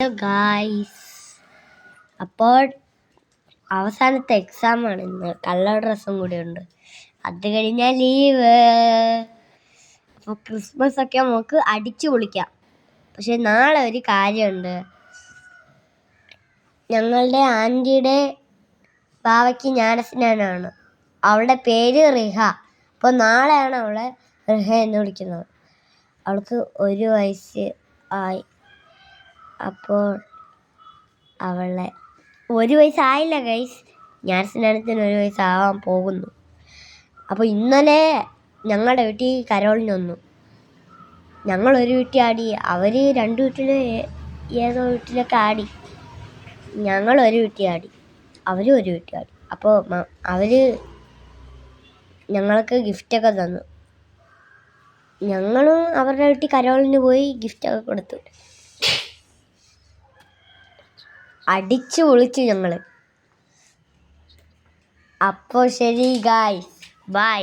Hello guys, അപ്പോൾ അവസാനത്തെ എക്സാമാണ് ഇന്ന്. കളർ ഡ്രസ്സും കൂടി ഉണ്ട്, അത് കഴിഞ്ഞാൽ ലീവ്. അപ്പോൾ ക്രിസ്മസ് ഒക്കെ നമുക്ക് അടിച്ചു പൊളിക്കാം. പക്ഷെ നാളെ ഒരു കാര്യമുണ്ട്. ഞങ്ങളുടെ ആൻറ്റിയുടെ ബാവയ്ക്ക് ജ്ഞാനസ്നാനമാണ്. അവളുടെ പേര് റിഹ. അപ്പോൾ നാളെയാണ് അവളെ റിഹ എന്ന് വിളിക്കുന്നത്. അവൾക്ക് 1 വയസ്സ് ആയി. അപ്പോൾ അവളെ 1 വയസ്സായില്ല ഗൈസ്, ജ്ഞാനസ്നാനത്തിന് 1 വയസ്സാവാൻ പോകുന്നു. അപ്പോൾ ഇന്നലെ ഞങ്ങളുടെ വീട്ടിൽ കരോളിന് വന്നു. ഞങ്ങളൊരു വീട്ടിൽ ആടി, അവർ 2 വീട്ടിൽ ഏതോ വീട്ടിലൊക്കെ ആടി. ഞങ്ങളൊരു വീട്ടിൽ ആടി, അവരും ഒരു വീട്ടിൽ ആടി. അപ്പോൾ അവർ ഞങ്ങൾക്ക് ഗിഫ്റ്റൊക്കെ തന്നു. ഞങ്ങളും അവരുടെ വീട്ടിൽ കരോളിന് പോയി ഗിഫ്റ്റൊക്കെ കൊടുത്തു. അടിച്ചു പൊളിച്ചു ഞങ്ങൾ. അപ്പോൾ ശരി ഗായ്സ്, ബൈ.